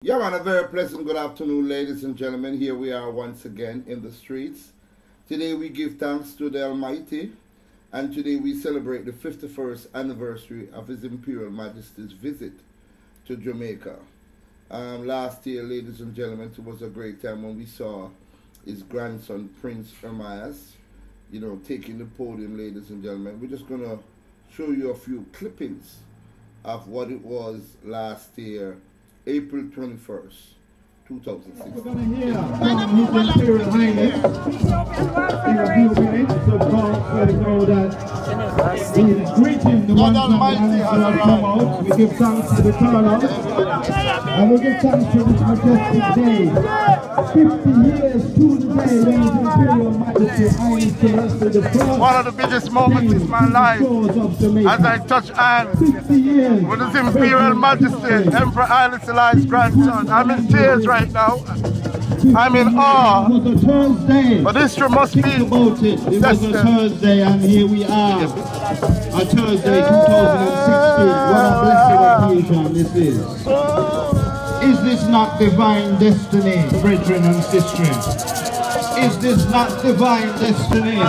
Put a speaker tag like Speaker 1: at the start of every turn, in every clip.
Speaker 1: Yeah, man, a very pleasant good afternoon, ladies and gentlemen. Here we are once again in the streets. Today we give thanks to the Almighty, and today we celebrate the 51st anniversary of His Imperial Majesty's visit to Jamaica. Last year, ladies and gentlemen, it was a great time when we saw his grandson, Prince Ermias, taking the podium, ladies and gentlemen. We're just going to show you a few clippings of what it was last year, April 21st, 2016.
Speaker 2: We're going to hear from His Imperial Highness in a few minutes, so God let us know that he's greeting the ones that have come out. We give thanks to the turnout, and we give thanks for this majestic day. 50 years to the day when His Imperial Majesty Highness Celestial the first
Speaker 3: one of the biggest moments in my life as I touch hands with His Imperial Majesty Emperor Haile Selassie's grandson. I'm in tears right now. I'm in awe.
Speaker 2: It was a Thursday.
Speaker 3: But history must be
Speaker 2: about it. It was a Thursday, and here we are. A Thursday 2016. What a blessed occasion this is. Is this not divine destiny, brethren and sisters? Is this not divine destiny?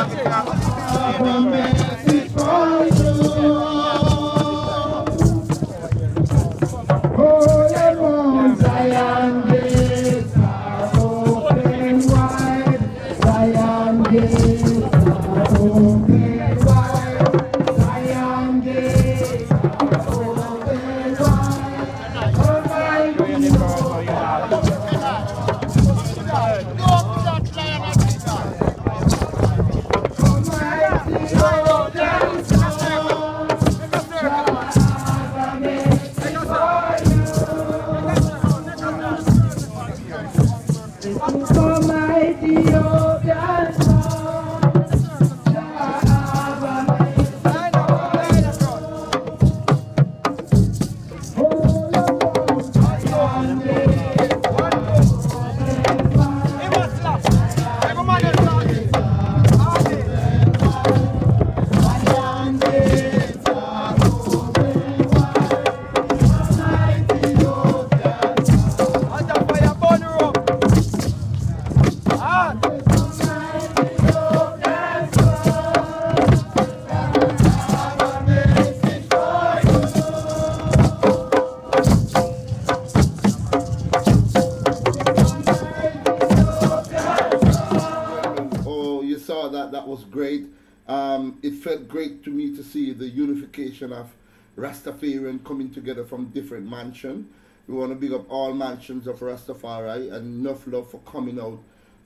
Speaker 1: That was great. It felt great to me to see the unification of Rastafarian coming together from different mansions. We want to big up all mansions of Rastafari, and enough love for coming out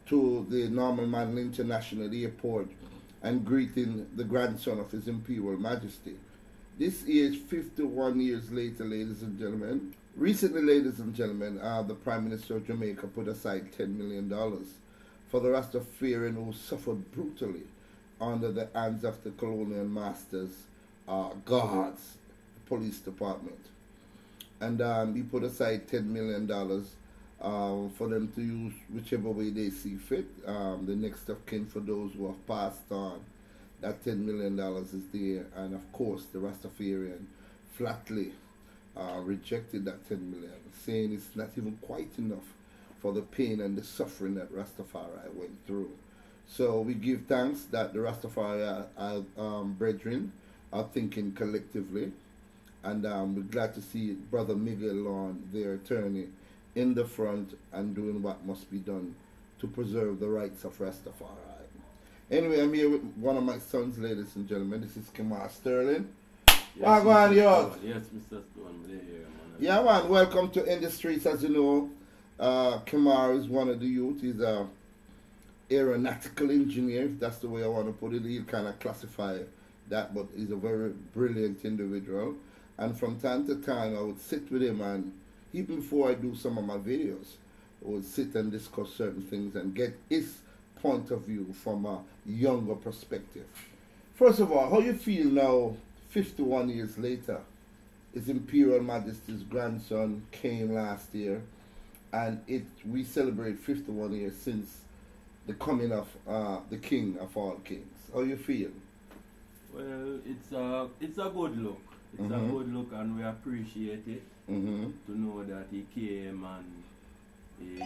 Speaker 1: to the Norman Mandela International Airport and greeting the grandson of His Imperial Majesty. This is 51 years later, ladies and gentlemen. Recently, ladies and gentlemen, the Prime Minister of Jamaica put aside $10 million for the Rastafarian who suffered brutally under the hands of the colonial masters, guards, police department. And he put aside $10 million for them to use whichever way they see fit. The next of kin for those who have passed on. That $10 million is there. And of course, the Rastafarian flatly rejected that $10 million, saying it's not even quite enough for the pain and the suffering that Rastafari went through. So we give thanks that the Rastafari brethren are thinking collectively, and we're glad to see Brother Miguel Lawn, their attorney, in the front and doing what must be done to preserve the rights of Rastafari. Anyway, I'm here with one of my sons, ladies and gentlemen. This is Kamar Sterling.
Speaker 4: Yes,
Speaker 1: Mr.
Speaker 4: Mr. Stone.
Speaker 1: Yeah, man. Welcome to In the Streets. As you know, Kamar is one of the youth. He's a aeronautical engineer, if that's the way I want to put it. He'll kind of classify that, but he's a very brilliant individual. And from time to time, I would sit with him, and even before I do some of my videos, I would sit and discuss certain things and get his point of view from a younger perspective. First of all, how you feel now, 51 years later? His Imperial Majesty's grandson came last year, and we celebrate 51 years since the coming of the King of all kings. How you feel?
Speaker 4: Well, it's a good look. It's a good look, and we appreciate it. to know that he came and he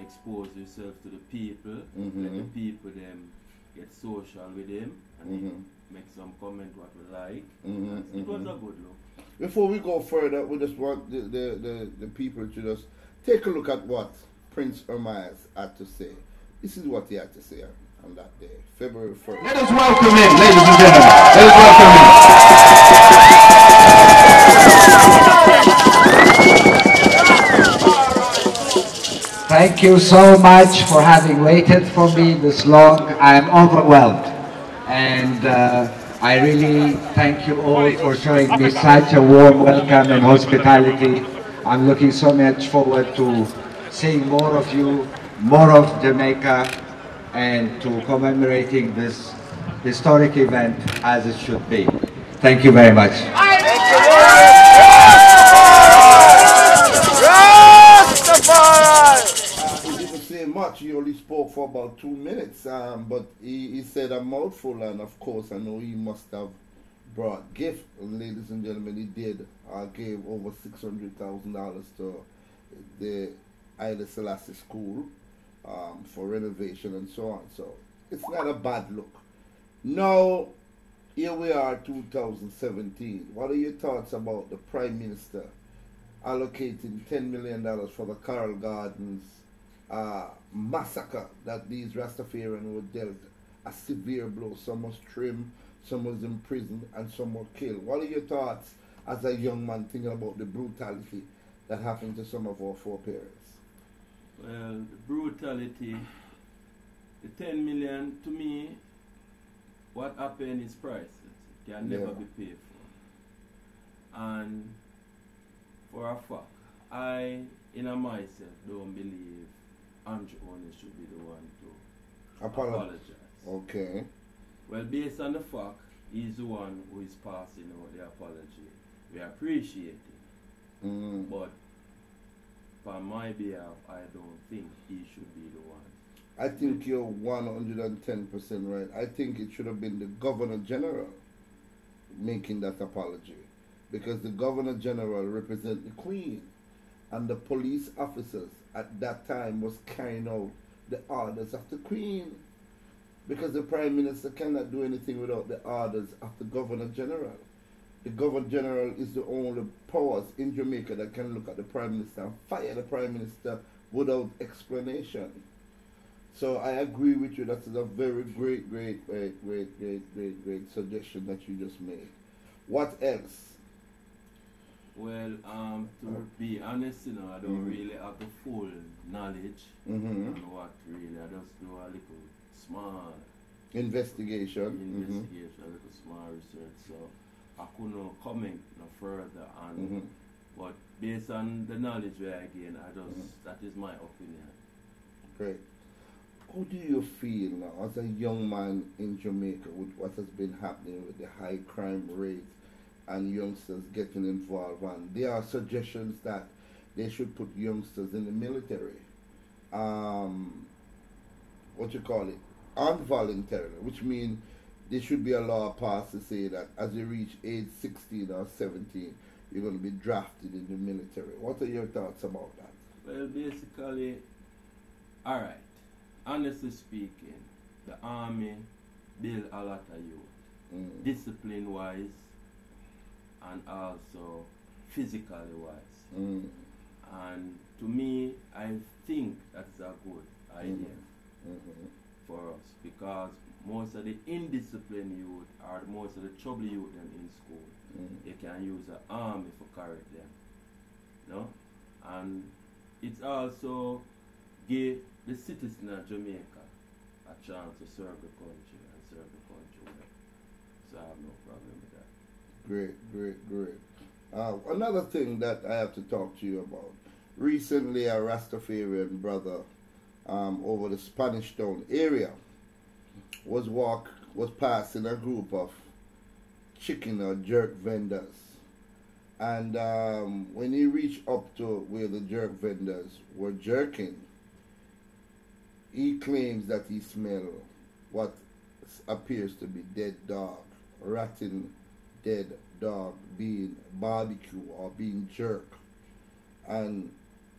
Speaker 4: exposed himself to the people, let the people them get social with him, and he make some comment what we like. It was a good look.
Speaker 1: Before we go further, we just want the people to just take a look at what Prince Ermias had to say. This is what he had to say on that day, February 1st.
Speaker 2: Let us welcome him, ladies and gentlemen. Let us welcome him. Thank you so much for having waited for me this long. I am overwhelmed. And I really thank you all for showing me such a warm welcome and hospitality. I'm looking so much forward to seeing more of you, more of Jamaica, and to commemorating this historic event as it should be. Thank you very much.
Speaker 1: He didn't say much. He only spoke for about 2 minutes, but he said a mouthful, and of course I know he must have brought gifts. Ladies and gentlemen, he did. Gave over $600,000 to the Haile Selassie School for renovation and so on. So it's not a bad look. Now, here we are, 2017. What are your thoughts about the Prime Minister allocating $10 million for the Coral Gardens massacre that these Rastafarians were dealt a severe blow? Some was trimmed, some was imprisoned, and some were killed. What are your thoughts as a young man thinking about the brutality that happened to some of our foreparents?
Speaker 4: Well, the brutality, the 10 million, to me, what happened is priceless. It can never be paid for. And for a fact, I, in myself, don't believe Andrew Only should be the one to apologize.
Speaker 1: Okay.
Speaker 4: Well, based on the fact, he's the one who is passing out the apology. We appreciate it. But on my behalf, I don't think he should be the one.
Speaker 1: I think you're 110% right. I think it should have been the Governor General making that apology, because the Governor General represents the Queen, and the police officers at that time was carrying out the orders of the Queen, because the Prime Minister cannot do anything without the orders of the Governor General. The Governor General is the only powers in Jamaica that can look at the Prime Minister and fire the Prime Minister without explanation. So I agree with you. That is a very great suggestion that you just made. What else?
Speaker 4: Well, to be honest, I don't really have the full knowledge on what really. I just do a little small
Speaker 1: investigation,
Speaker 4: a little small research. So I couldn't comment no further on. But based on the knowledge where I gain, that is my opinion.
Speaker 1: Great. How do you feel now as a young man in Jamaica with what has been happening with the high crime rate and youngsters getting involved? And there are suggestions that they should put youngsters in the military. Involuntarily, which means there should be a law passed to say that as you reach age 16 or 17, you're going to be drafted in the military. What are your thoughts about that?
Speaker 4: Well, basically, alright. Honestly speaking, the army build a lot of youth, discipline-wise and also physically wise. And to me, I think that's a good idea for us, because most of the indisciplined youth or most of the trouble youth them in school, they can use the army for correct them. No? And it's also give the citizen of Jamaica a chance to serve the country and serve the country well. So I have no problem with that.
Speaker 1: Great. Another thing that I have to talk to you about. Recently, a Rastafarian brother over the Spanish Town area was passing a group of chicken or jerk vendors. And when he reached up to where the jerk vendors were jerking, he claims that he smelled what appears to be dead dog, rotten dead dog being barbecued or being jerked and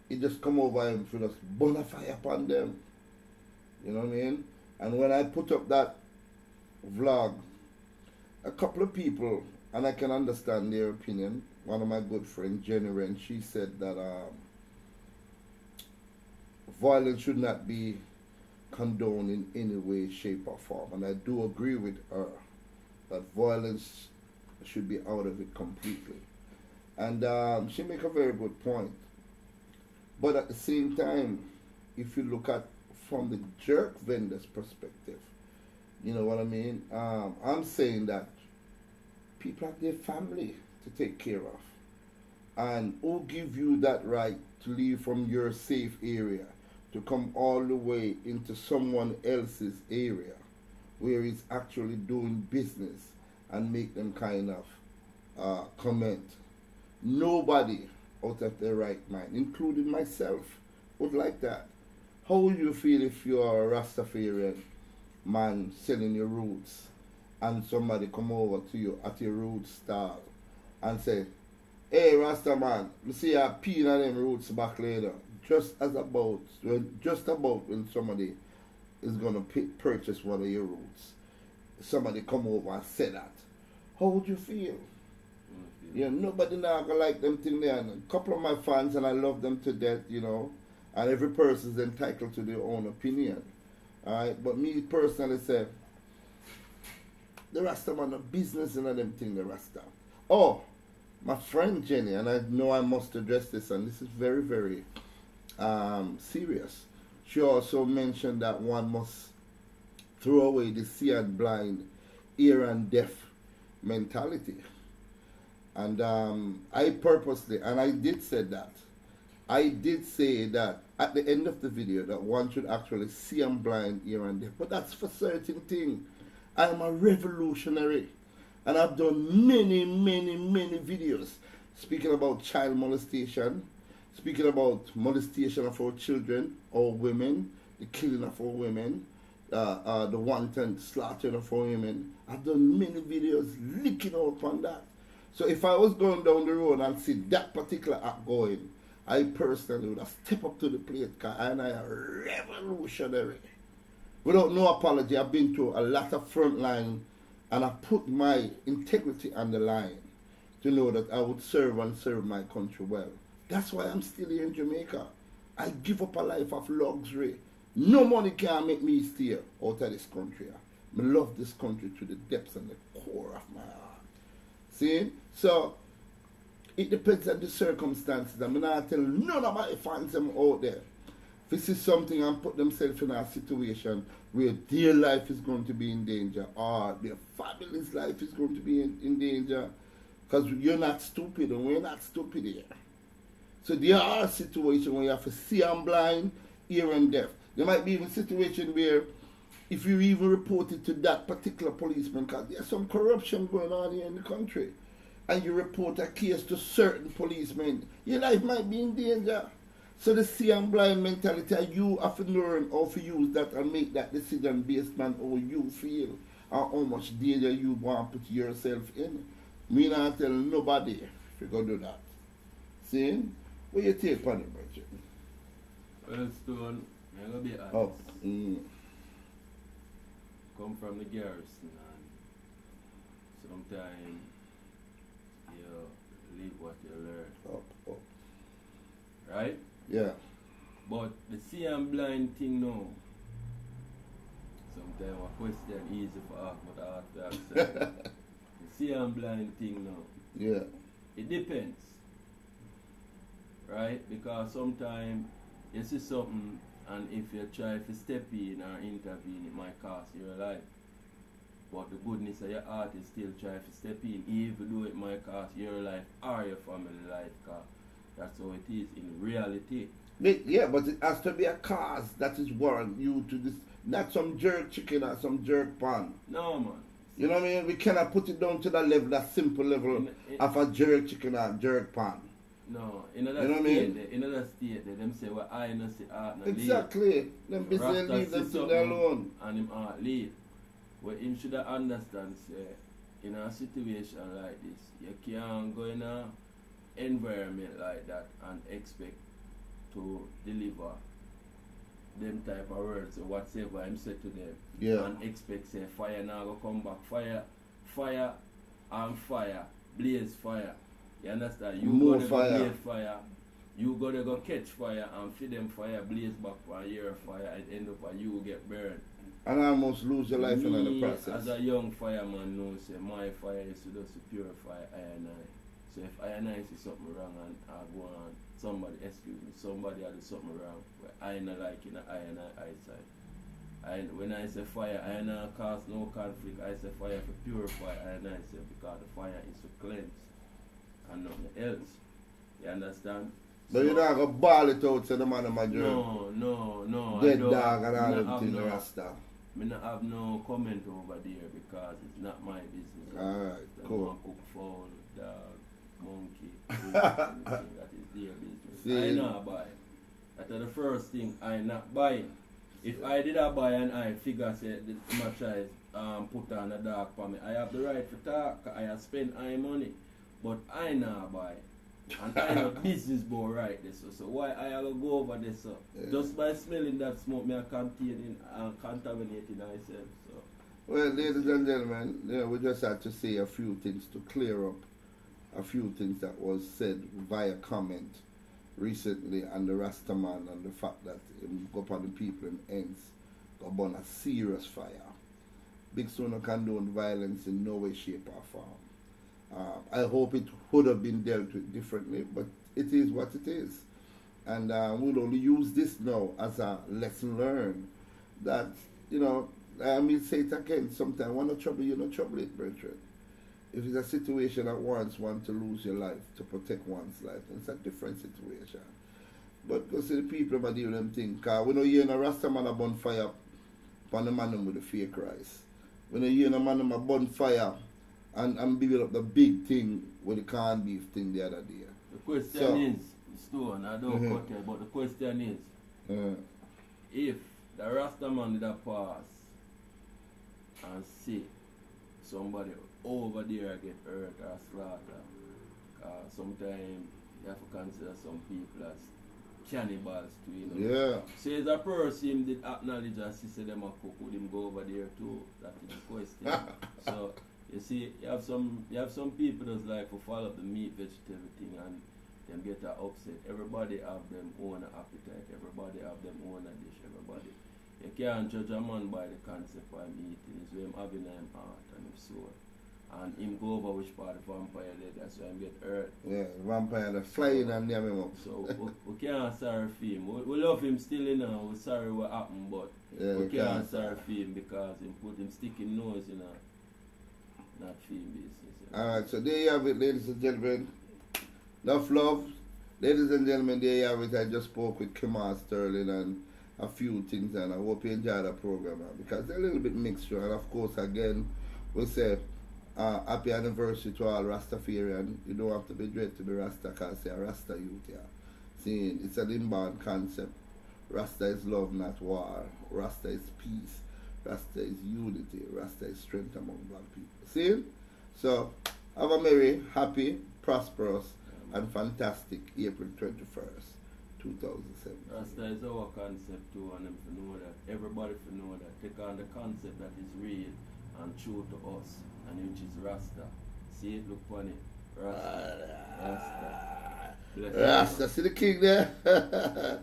Speaker 1: it just come over him to just burn a fire upon them. You know what I mean? And when I put up that vlog, a couple of people, and I can understand their opinion. One of my good friends, Jenny Wren, she said that violence should not be condoned in any way, shape, or form. And I do agree with her that violence should be out of it completely. And she make a very good point. But at the same time, if you look at from the jerk vendor's perspective, you know what I mean? I'm saying that people have their family to take care of. And who give you that right to leave from your safe area to come all the way into someone else's area where he's actually doing business and make them kind of comment? Nobody out of their right mind, including myself, would like that. How would you feel if you are a Rastafarian man selling your roots and somebody come over to you at your root stall and say, "Hey Rasta man, you see I peel on them roots back later," just about when somebody is gonna purchase one of your roots, somebody come over and say that. How would you feel? You know, nobody now gonna like them thing there. And a couple of my fans, and I love them to death, you know, and every person is entitled to their own opinion. Alright, but me personally say, the Rasta man, a business in them thing, the Rasta. Oh, my friend Jenny, and I know I must address this, and this is very, very serious. She also mentioned that one must throw away the see and blind, ear and deaf mentality. And I purposely, and I did say that, I did say that at the end of the video that one should actually see and blind, ear and deaf. But that's for certain things. I am a revolutionary. And I've done many, many, many videos speaking about child molestation, speaking about molestation of our children or women, the killing of our women, the wanton slaughtering of our women. I've done many videos licking out on that. So if I was going down the road and see that particular act going, I personally would have stepped up to the plate because I am a revolutionary. Without no apology, I've been to a lot of front line and I put my integrity on the line to know that I would serve and serve my country well. That's why I'm still here in Jamaica. I give up a life of luxury. No money can make me stay out of this country. I love this country to the depths and the core of my heart. See? So, it depends on the circumstances. I'm not telling none of my fans them out there. If this is something and put themselves in a situation where their life is going to be in danger or their family's life is going to be in danger, because you're not stupid and we're not stupid here. So there are situations where you have to see and blind, ear and deaf. There might be even a situation where if you even report it to that particular policeman, because there's some corruption going on here in the country, and you report a case to certain policemen, your life might be in danger. So the see and blind mentality, you have to learn how to use that and make that decision based on how you feel and how much danger you want to put yourself in. Me not tell nobody if you're going to do that. See? What you take on it, Bridget?
Speaker 4: Well, Stone, I'm going to be honest.
Speaker 1: Oh.
Speaker 4: Come from the garrison and sometimes you leave what you learn.
Speaker 1: Up.
Speaker 4: Right?
Speaker 1: Yeah.
Speaker 4: But the see and blind thing now, sometimes a question easy for ask, but hard to answer. The see and blind thing now.
Speaker 1: Yeah.
Speaker 4: It depends. Right? Because sometimes you see something and if you try to step in or intervene, it might cost your life. But the goodness of your heart is still try to step in, even though it might cost your life or your family life, because that's how it is in reality.
Speaker 1: Yeah, but it has to be a cause that is warrant you to this, not some jerk chicken or some jerk pan.
Speaker 4: No, man.
Speaker 1: You know what I mean? We cannot put it down to that level, that simple level of a jerk chicken or jerk pan.
Speaker 4: No, in other
Speaker 1: you know
Speaker 4: state, in other state, them say, well, I no see art no
Speaker 1: exactly. Them busy leave them to their alone.
Speaker 4: And him art leave. Well, him should understand, say, in a situation like this, you can't go in a environment like that and expect to deliver them type of words or whatever I'm said to them.
Speaker 1: Yeah.
Speaker 4: And expect say fire now go come back. Fire and fire. Blaze fire. You understand? You
Speaker 1: More
Speaker 4: gotta
Speaker 1: fire.
Speaker 4: go blaze fire. You gotta go catch fire and feed them fire, blaze back for a year of fire and end up and you get burned.
Speaker 1: And almost lose your life in the
Speaker 4: Me,
Speaker 1: process.
Speaker 4: as a young fireman knows say my fire is to just to purify I and I. So if I and I see something wrong and I go on, somebody excuse me, somebody had do something wrong where I not like in I and I eyesight. And when I say fire, I and I cause no conflict. I say fire to purify I and I say because the fire is to cleanse and nothing else. You understand?
Speaker 1: But you don't go ball it out to the man of my journey.
Speaker 4: No.
Speaker 1: Dead
Speaker 4: I don't,
Speaker 1: dog and all
Speaker 4: me
Speaker 1: them
Speaker 4: not
Speaker 1: things,
Speaker 4: have no-
Speaker 1: Rasta.
Speaker 4: Me not have no comment over there because it's not my business.
Speaker 1: Alright,
Speaker 4: The
Speaker 1: cool.
Speaker 4: man cook fowl, dog, monkey, food, that is their business.
Speaker 1: See.
Speaker 4: I not buy. That's the first thing I not buying. If I did a buy and I figure say the much I put on a dog for me, I have the right to talk. I have spent my money, but I not buy. And I know business boy right this so why I have to go over this so
Speaker 1: Yeah.
Speaker 4: just by smelling that smoke me I contaminating myself so.
Speaker 1: Well, ladies and gentlemen, we just had to say a few things to clear up a few things that was said via comment recently on the Rastaman and the fact that him go upon the people in ends go burn a serious fire. Big Stone condone violence in no way, shape or form. I hope it would have been dealt with differently, but it is what it is. And we'll only use this now as a lesson learned that, I mean, say it again, sometimes when no trouble, you no trouble it, brethren. If it's a situation that warrants one to lose your life, to protect one's life, it's a different situation. But because the people might do them thing, because we know you in a Rasta man a bonfire upon the man with the fake rice. We know you in a man a bonfire and build up the big thing with the corned beef thing the other day.
Speaker 4: The question is, Stone, I don't cut it, but the question is, if the Rastaman did a pass and see somebody over there get hurt or slaughter, sometimes you have to consider some people as cannibals too,
Speaker 1: Yeah.
Speaker 4: So as a person did acknowledge and see them a cook, would him go over there too? That is the question. So you see, you have some people that like to follow up the meat vegetable thing and them get upset. Everybody have them own appetite. Everybody have them own dish. Everybody. You can't judge a man by the concept of him eating. It's where him having him heart and him soul. And him go over which part of vampire did. That's why him get hurt.
Speaker 1: Yeah, vampire that flying and name him up.
Speaker 4: So we can't sorry for him. We love him still, We're sorry what happened, but
Speaker 1: Yeah,
Speaker 4: we can't sorry for him because him put him sticking nose, not film business.
Speaker 1: Alright, so there you have it, ladies and gentlemen. Enough love. Ladies and gentlemen, there you have it. I just spoke with Kimar Sterling and a few things, and I hope you enjoy the program because they're a little bit mixture. And of course, again, we'll say happy anniversary to all Rastafarian. You don't have to be dread to be Rasta because you're a Rasta youth here. See, it's an inbound concept. Rasta is love, not war. Rasta is peace. Rasta is unity. Rasta is strength among black people. See? So, have a merry, happy, prosperous, and fantastic April 21st, 2007.
Speaker 4: Rasta is our concept too, and them to know that. Everybody to know that. Take on the concept that is real and true to us, and which is Rasta. See it, look funny. Rasta. Rasta. Bless
Speaker 1: Rasta,
Speaker 4: you.
Speaker 1: see the king there? Rasta!